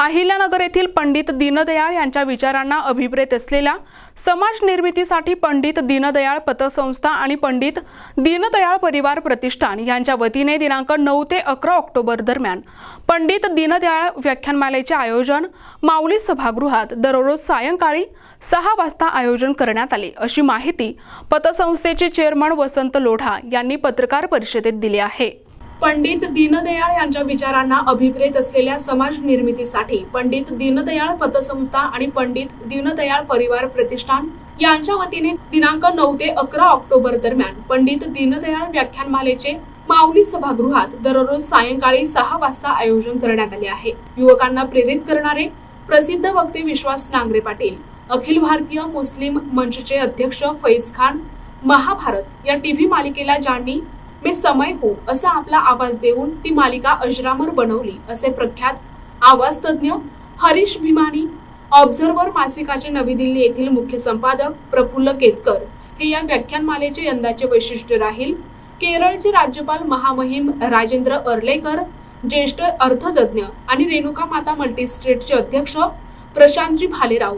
अहिल्यानगर येथील पंडित दीनदयाळ यांच्या विचारांना अभिप्रेत असलेल्या समाज निर्मितीसाठी पंडित दीनदयाळ पतसंस्था आणि पंडित दीनदयाळ परिवार प्रतिष्ठान यांच्या वतीने दिनांक 9 ते 11 ऑक्टोबर दरम्यान पंडित दीनदयाळ व्याख्यानमालेचे आयोजन माऊली सभागृहात दररोज सायंकाळी 6 वाजता आयोजन करण्यात आले, अशी माहिती पतसंस्थेचे चेअरमन वसंत लोढा यांनी पत्रकार परिषदेत दिली आहे। पंडित दीनदयाळ यांच्या विचारांना अभिप्रेत असलेल्या समाज निर्मितीसाठी पंडित दीनदयाळ पतसंस्था आणि पंडित दीनदयाळ परिवार प्रतिष्ठान यांच्या वतीने दिनांक 9 ते 11 ऑक्टोबर दरम्यान पंडित दीनदयाळ व्याख्यानमालेचे माऊली सभागृहात दररोज सायंकाळी 6 वाजता आयोजन करण्यात आले आहे। युवकांना प्रेरित करणारे प्रसिद्ध वक्ते विश्वास नांगरे पाटील, अखिल भारतीय मुस्लिम मंचचे अध्यक्ष फैज खान, महाभारत या टीव्ही मालिकेला ज्यांनी में समय हो असा आपला आवाज देऊन ती मालिका अजरामर बनवली, असे प्रख्यात आवाज तज्ञ हरीश भीमानी, ऑब्झर्वर मासिकाचे नवी दिल्ली येथील मुख्य संपादक प्रफुल्ल केतकर हे या व्याख्यानमालेचे यंदाचे वैशिष्ट्य राहील। केरळचे राज्यपाल महामहिम राजेंद्र अर्लेकर, ज्येष्ठ अर्थतज्ञ आणि रेणुका माता मल्टीस्टेटचे अध्यक्ष प्रशांतजी भालेराव,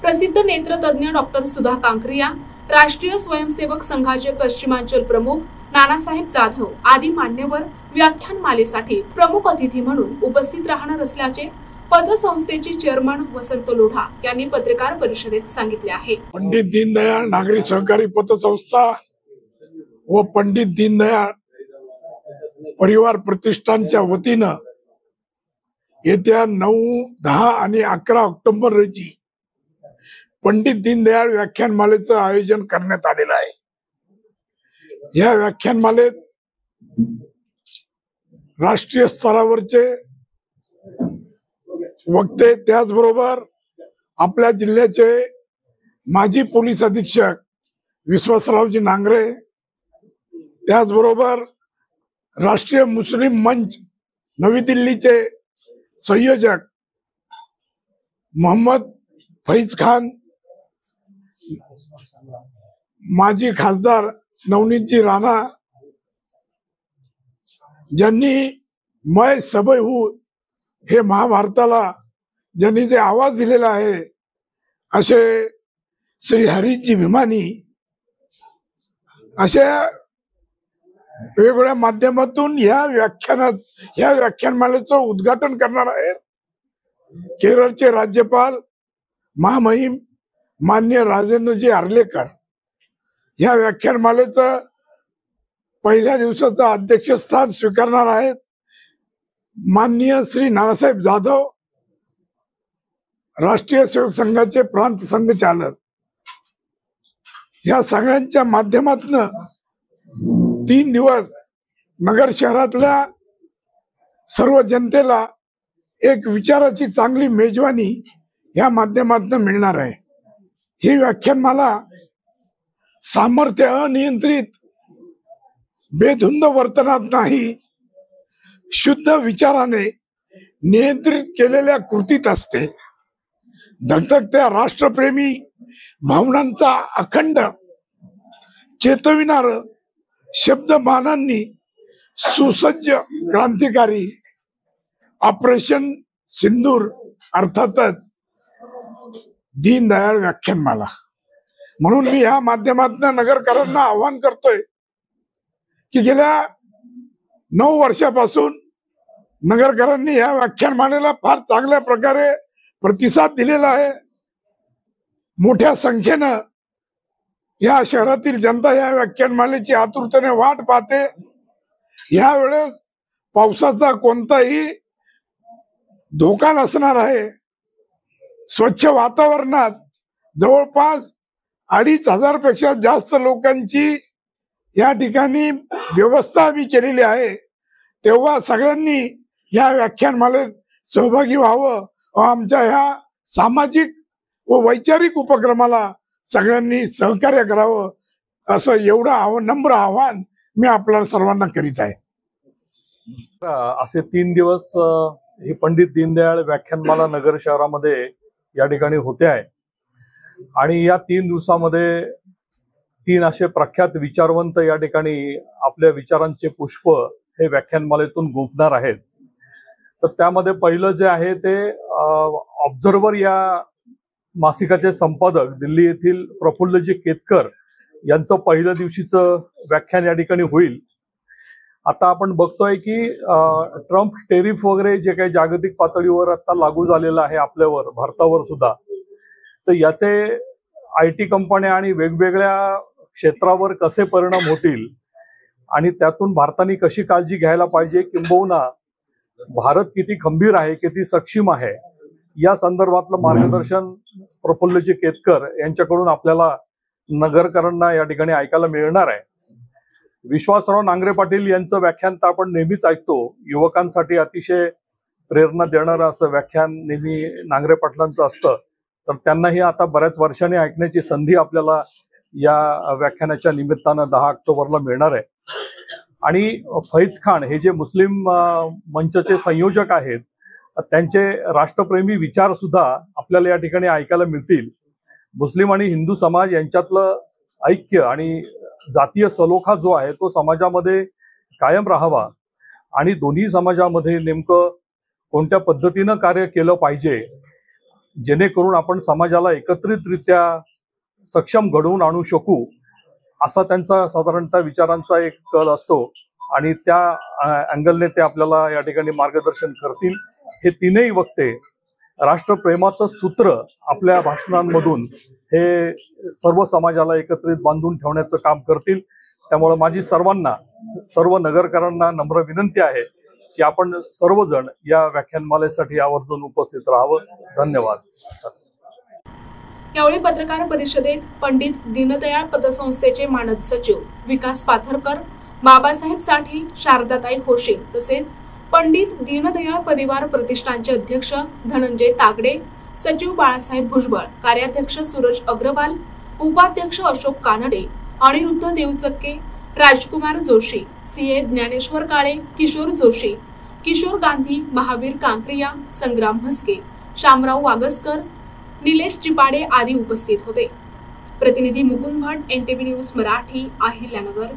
प्रसिद्ध नेत्रतज्ञ डॉक्टर सुधा कांकरिया, राष्ट्रीय स्वयंसेवक संघाचे पश्चिमांचल प्रमुख नानासाहेब जाधव आदी मान्यवर व्याख्यानमालेसाठी प्रमुख अतिथी म्हणून उपस्थित राहणार असल्याचे पतसंस्थेचे चेअरमन वसंत लोढा यांनी पत्रकार परिषदेत सांगितले आहे। पंडित दीनदयाळ नागरी सहकारी पतसंस्था व पंडित दीनदयाळ परिवार प्रतिष्ठानच्या वतीनं येत्या 9, 10 आणि 11 ऑक्टोबर रोजी पंडित दीनदयाळ व्याख्यानमालेचं आयोजन करण्यात आलेलं आहे। या व्याख्यानमालेत राष्ट्रीय स्तरावरचे वक्ते, त्याचबरोबर आपल्या जिल्ह्याचे माजी पोलीस अधीक्षक विश्वासरावजी नांगरे, त्याचबरोबर राष्ट्रीय मुस्लिम मंच नवी दिल्लीचे संयोजक मोहम्मद फैज खान, माजी खासदार नवनीतजी राणा, ज्यांनी मैं सबय हूँ हे महाभारताला ज्यांनी जे आवाज दिलेला आहे, असे श्री हरीशजी भीमानी, अशा वेगवेगळ्या माध्यमातून या व्याख्यानमालेचं उद्घाटन करणार आहेत केरळचे राज्यपाल महामहिम माननीय राजेंद्रजी अर्लेकर। या व्याख्यानमालेचं पहिल्या दिवसाचं अध्यक्षस्थान स्वीकारणार आहेत माननीय श्री नानासाहेब जाधव, राष्ट्रीय सेवक संघाचे प्रांत संघचालक। या सगळ्यांच्या माध्यमातून 3 दिवस नगर शहरातल्या सर्व जनतेला एक विचाराची चांगली मेजवानी या माध्यमातून मिळणार आहे। ही व्याख्यानमाला सामर्थ्य अनियंत्रित बेधुंद वर्तनात नाही, शुद्ध विचाराने नियंत्रित केलेल्या कृतीत असते। धगधगत्या राष्ट्रप्रेमी भावनांचा अखंड चेतविणारं शब्दबाणांनी सुसज्ज क्रांतिकारी ऑपरेशन सिंदूर अर्थातच दीनदयाळ व्याख्यानमाला। म्हणून मी या माध्यमातून नगरकरांना आवाहन करतोय की गेल्या 9 वर्षापासून नगरकरांनी या व्याख्यानमालेला फार चांगल्या प्रकारे प्रतिसाद दिलेला आहे। मोठ्या संख्येनं या शहरातील जनता या व्याख्यानमालेची आतुरतेने वाट पाहते। यावेळेस पावसाचा कोणताही धोका नसणार आहे। स्वच्छ वातावरणात जवळपास 2,500 पेक्षा जास्त लोकांची या ठिकाणी व्यवस्था आम्ही केलेली आहे। तेव्हा सगळ्यांनी या व्याख्यानमालेत सहभागी व्हावं व आमच्या ह्या सामाजिक व वैचारिक उपक्रमाला सगळ्यांनी सहकार्य करावं, असं एवढं नम्र आव्हान मी आपल्या सर्वांना करीत आहे। असे 3 दिवस ही पंडित दीनदयाळ व्याख्यानमाला नगर शहरामध्ये या ठिकाणी होते आहे आणि या 3 दिवसामध्ये 3 असे प्रख्यात विचारवंत या ठिकाणी आपल्या विचारांचे पुष्प हे व्याख्यानमालेतून गुंफणार आहेत। तर त्यामध्ये पहिलं जे आहे ते ऑब्झर्व्हर या मासिकाचे संपादक दिल्ली येथील प्रफुल्लजी केतकर यांचं पहिल्या दिवशीचं व्याख्यान या ठिकाणी होईल. आता आपण बघतोय की ट्रम्प टेरिफ वगैरे जे काही जागतिक पातळीवर आता लागू झालेलं आहे आपल्यावर, भारतावर सुद्धा, तर याचे IT कंपन्या आणि वेगवेगळ्या क्षेत्रावर कसे परिणाम होतील आणि त्यातून भारताने कशी काळजी घ्यायला पाहिजे, किंबहुना भारत किती खंबीर आहे, किती सक्षम आहे, या संदर्भातलं मार्गदर्शन प्रफुल्लजी केतकर यांच्याकडून आपल्याला नगरकरांना या ठिकाणी ऐकायला मिळणार आहे. विश्वासराव नांगरे पाटील यांचं व्याख्यान तर आपण नेहमीच ऐकतो. युवकांसाठी अतिशय प्रेरणा देणारं असं व्याख्यान नेहमी नांगरे पाटलांचं असतं. तर त्यांनाही आता बऱ्याच वर्षांनी ऐकण्याची संधी आपल्याला या व्याख्यानाच्या निमित्तानं 10 ऑक्टोबरला मिळणार आहे. आणि फैज खान हे जे मुस्लिम मंचचे संयोजक आहेत, त्यांचे राष्ट्रप्रेमी विचार सुद्धा आपल्याला या ठिकाणी ऐकायला मिळतील. मुस्लिम आणि हिंदू समाज यांच्यातलं ऐक्य आणि जातीय सलोखा जो आहे तो समाजामध्ये कायम राहावा आणि दोन्ही समाजामध्ये नेमकं कोणत्या पद्धतीनं कार्य केलं पाहिजे जेणेकरून आपण समाजाला एकत्रितरित्या सक्षम घडवून आणू शकू, असा त्यांचा साधारणतः विचारांचा एक कल असतो आणि त्या अँगलने ते आपल्याला या ठिकाणी मार्गदर्शन करतील. हे तीनही वक्ते राष्ट्रप्रेमाचं सूत्र आपल्या भाषणांमधून हे सर्व समाजाला एकत्रित बांधून ठेवण्याचं काम करतील. त्यामुळे माझी सर्वांना, सर्व नगरकरांना नम्र विनंती आहे की आपण सर्वजण या व्याख्यानमालेसाठी आवर्जून उपस्थित राहावं. धन्यवाद. यावेळी पत्रकार परिषदेत पंडित दीनदयाळ पतसंस्थेचे मानद सचिव विकास पाथरकर, बाबासाहेब साठी, शारदाताई होशे तसेच पंडित दीनदयाळ परिवार प्रतिष्ठानचे अध्यक्ष धनंजय तागडे, सचिव बाळासाहेब भुजबळ, कार्याध्यक्ष सूरज अग्रवाल, उपाध्यक्ष अशोक कानडे, अनिरुद्ध देवचक्के, राजकुमार जोशी, CA ज्ञानेश्वर काळे, किशोर जोशी, किशोर गांधी, महावीर कांक्रिया, संग्राम म्हस्के, शामराव वागसकर, निलेश चिपाडे आदी उपस्थित होते. प्रतिनिधी मुकुंद भट, NTV न्यूज मराठी, अहिल्यानगर.